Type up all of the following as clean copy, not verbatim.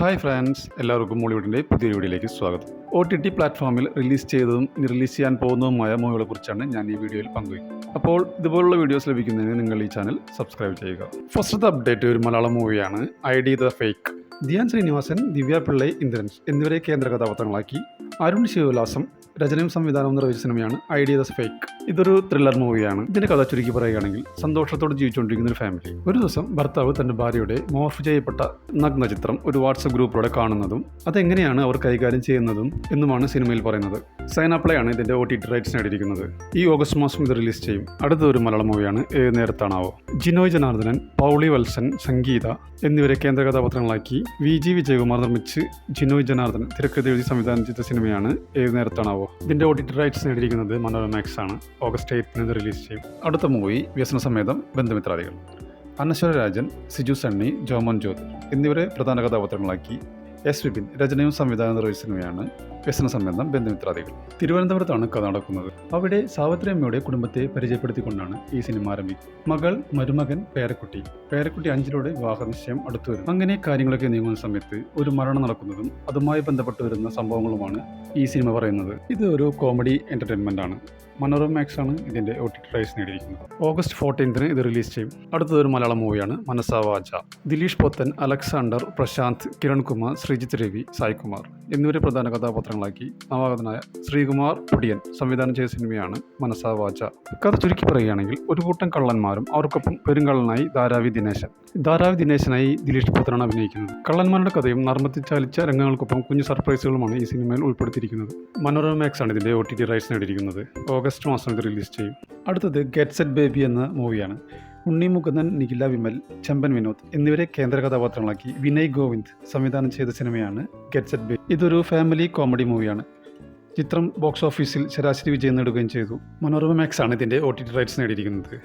Hi friends, എല്ലാവർക്കും മോളിവുഡിൻ്റെ പുതിയൊരു വീഡിയോയിലേക്ക് സ്വാഗതം. OTT പ്ലാറ്റ്ഫോമിൽ റിലീസ് ചെയ്തതും റിലീസ് ചെയ്യാൻ പോകുന്നതുമായ മൂവികളെക്കുറിച്ചാണ് ഞാൻ ഈ വീഡിയോയിൽ പങ്കുവയ്ക്കുന്നത്. അപ്പോൾ ഇതുപോലുള്ള വീഡിയോസ് ലഭിക്കുന്നതിന് നിങ്ങൾ ഈ ചാനൽ സബ്സ്ക്രൈബ് ചെയ്യുക. ഫസ്റ്റത്തെ അപ്ഡേറ്റ് ഒരു മലയാളം മൂവിയാണ് ID the fake. Dhyan Sreenivasan, Divya Pillai, Indrans എന്നിവരെ കേന്ദ്ര കഥാപാത്രങ്ങളാക്കി അരുൺ ശിവവിലാസം രചനയും സംവിധാനവും നിർവഹിച്ച സിനിമയാണ് ID ദ ഫേക്ക്. ഇതൊരു ത്രില്ലർ മൂവിയാണ്. ഇതിന്റെ കഥ ചുരുക്കി പറയുകയാണെങ്കിൽ, സന്തോഷത്തോടെ ജീവിച്ചുകൊണ്ടിരിക്കുന്ന ഒരു ഫാമിലി ഒരു ദിവസം ഭർത്താവ് തന്റെ ഭാര്യയുടെ മോർഫ് ചെയ്യപ്പെട്ട നഗ്ന ചിത്രം ഒരു വാട്സപ്പ് ഗ്രൂപ്പിലൂടെ കാണുന്നതും അതെങ്ങനെയാണ് അവർ കൈകാര്യം ചെയ്യുന്നതും എന്നുമാണ് സിനിമയിൽ പറയുന്നത്. സൈനാപ്ലേ ആണ് ഇതിന്റെ OTT റൈറ്റ്സ് നേടിയിരിക്കുന്നത്. ഈ ഓഗസ്റ്റ് മാസം ഇത് റിലീസ് ചെയ്യും. അടുത്ത ഒരു മലയാളം മൂവിയാണ് ഏത് നേരത്താണാവോ. ജിനോയ് ജനാർദ്ദനൻ, പൗളി വത്സൻ, സംഗീത എന്നിവരെ കേന്ദ്ര കഥാപാത്രങ്ങളാക്കി VG വിജയകുമാർ നിർമ്മിച്ച് ജിനോയ് ജനാർദ്ദനൻ തിരക്കഥ എഴുതി സംവിധാനം ചെയ്ത സിനിമയാണ് ഏത് നേരത്താണാവോ. ഇതിന്റെ OTT റൈറ്റ്സ് നേടിയിരിക്കുന്നത് മനോരമാക്സ് ആണ്. ഓഗസ്റ്റ് 8 ഇത് റിലീസ് ചെയ്യും. അടുത്ത മൂവി വ്യസനസമേതം ബന്ധുമിത്രാദികൾ. അനശ്വര രാജൻ, സിജു സണ്ണി, ജോമോൻ ജ്യോതി എന്നിവരെ പ്രധാന കഥാപാത്രങ്ങളാക്കി എസ് വിപിൻ രചനയും സംവിധാനം നിർവഹിച്ച സിനിമയാണ് വ്യസനസംബന്ധം ബന്ധുമിത്രാദികൾ. തിരുവനന്തപുരത്താണ് കഥ നടക്കുന്നത്. അവിടെ സാവിത്രി അമ്മയുടെ കുടുംബത്തെ പരിചയപ്പെടുത്തിക്കൊണ്ടാണ് ഈ സിനിമ ആരംഭിക്കുന്നത്. മകൾ, മരുമകൻ, പേരക്കുട്ടി 5-ലോടെ വിവാഹ നിശ്ചയം അടുത്തു വരും. അങ്ങനെ കാര്യങ്ങളൊക്കെ നീങ്ങുന്ന സമയത്ത് ഒരു മരണം നടക്കുന്നതും അതുമായി ബന്ധപ്പെട്ട് വരുന്ന സംഭവങ്ങളുമാണ് ഈ സിനിമ പറയുന്നത്. ഇത് ഒരു കോമഡി എന്റർടൈൻമെന്റ് ആണ്. മനോരമാക്സ് ആണ് ഇതിന്റെ OTT റൈറ്റ്സ് നേടിയിരിക്കുന്നത്. ഓഗസ്റ്റ് 14 ഇത് റിലീസ് ചെയ്യും. അടുത്തത് ഒരു മലയാളം മൂവിയാണ് മനസാ വാച. ദിലീഷ് പോത്തൻ, അലക്സാണ്ടർ, പ്രശാന്ത്, കിരൺകുമാർ, ശ്രീജിത്ത് രവി, സായ്കുമാർ എന്നിവരെ പ്രധാന കഥാപാത്രങ്ങളാക്കി നവാഗതനായ ശ്രീകുമാർ പൊടിയൻ സംവിധാനം ചെയ്ത സിനിമയാണ് മനസാ വാച. കഥ ചുരുക്കി പറയുകയാണെങ്കിൽ, ഒരു കൂട്ടം കള്ളന്മാരും അവർക്കൊപ്പം പെരുങ്കള്ളനായി ധാരാവി ദിനേശനായി ദിലീഷ് പോത്തനാണ് അഭിനയിക്കുന്നത്. കള്ളന്മാരുടെ കഥയും നർമ്മത്തിൽ ചാലിച്ച രംഗങ്ങൾക്കൊപ്പം കുഞ്ഞു സർപ്രൈസുകളുമാണ് ഈ സിനിമയിൽ ഉൾപ്പെടുത്തിയിരിക്കുന്നത്. മനോരമാക്സ് ആണ് ഇതിന്റെ OTT റൈറ്റ്സ് നേടിയിരിക്കുന്നത്. ഓഗസ്റ്റ് മാസം ഇത് റിലീസ് ചെയ്യും. അടുത്തത് ഗെറ്റ് സെറ്റ് ബേബി എന്ന മൂവിയാണ്. ഉണ്ണി മുകുന്ദൻ, നിഖില വിമൽ, ചമ്പൻ വിനോദ് എന്നിവരെ കേന്ദ്ര കഥാപാത്രങ്ങളാക്കി വിനയ് ഗോവിന്ദ് സംവിധാനം ചെയ്ത സിനിമയാണ് ഗെറ്റ് സെറ്റ് ബേബി. ഇതൊരു ഫാമിലി കോമഡി മൂവിയാണ്. ചിത്രം ബോക്സ് ഓഫീസിൽ ശരാശരി വിജയം നേടുകയും ചെയ്തു. മനോരമാക്സ് ആണ് ഇതിന്റെ OTT റൈറ്റ്സ് നേടിയിരിക്കുന്നത്.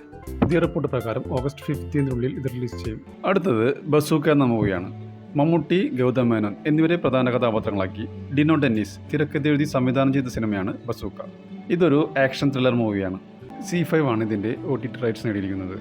പുതിയ റിപ്പോർട്ട് പ്രകാരം ഓഗസ്റ്റ് 15 ഇത് റിലീസ് ചെയ്യും. അടുത്തത് ബസൂക്ക എന്ന മൂവിയാണ്. മമ്മൂട്ടി, ഗൗതം മേനോൻ എന്നിവരെ പ്രധാന കഥാപാത്രങ്ങളാക്കി ഡിനോ ഡെന്നീസ് തിരക്കഥ എഴുതി സംവിധാനം ചെയ്ത സിനിമയാണ് ബസൂക്ക. ഇതൊരു ആക്ഷൻ ത്രില്ലർ മൂവിയാണ്. C5 ആണ് ഇതിന്റെ OTT റൈറ്റ്സ് നേടിയിരിക്കുന്നത്.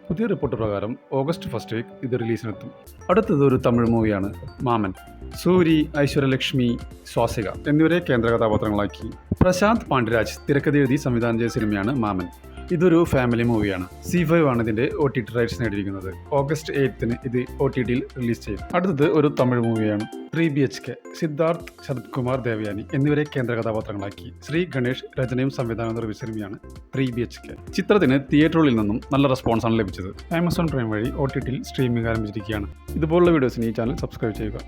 പുതിയ റിപ്പോർട്ട് പ്രകാരം ഓഗസ്റ്റ് 1 ഇത് റിലീസിനെത്തും. അടുത്തത് ഒരു തമിഴ് മൂവിയാണ് മാമൻ. സൂരി, ഐശ്വര്യലക്ഷ്മി, സ്വാസിക എന്നിവരെ കേന്ദ്ര കഥാപാത്രങ്ങളാക്കി പ്രശാന്ത് പാണ്ഡ്യരാജ് തിരക്കഥ എഴുതി സംവിധാനം ചെയ്ത സിനിമയാണ് മാമൻ. ഇതൊരു ഫാമിലി മൂവിയാണ്. C5 ആണ് ഇതിന്റെ OTT റൈറ്റ്സ് നേടിയിരിക്കുന്നത്. ഓഗസ്റ്റ് 8 ഇത് OTTയിൽ റിലീസ് ചെയ്യും. അടുത്തത് ഒരു തമിഴ് മൂവിയാണ് 3BHK. സിദ്ധാർത്ഥ്, ശരത് കുമാർ, ദേവയാനി എന്നിവരെ കേന്ദ്ര കഥാപാത്രങ്ങളാക്കി ശ്രീ ഗണേഷ് രചനയും സംവിധാനം നിർവഹിച്ച സിനിമയാണ് 3BHK. ചിത്രത്തിന് തിയേറ്ററുകളിൽ നിന്നും നല്ല റെസ്പോൺസാണ് ലഭിച്ചത്. ആമസോൺ പ്രൈം വഴി OTTയിൽ സ്ട്രീമിംഗ് ആരംഭിച്ചിരിക്കുകയാണ്. ഇതുപോലുള്ള വീഡിയോസിന് ഈ ചാനൽ സബ്സ്ക്രൈബ് ചെയ്യുക.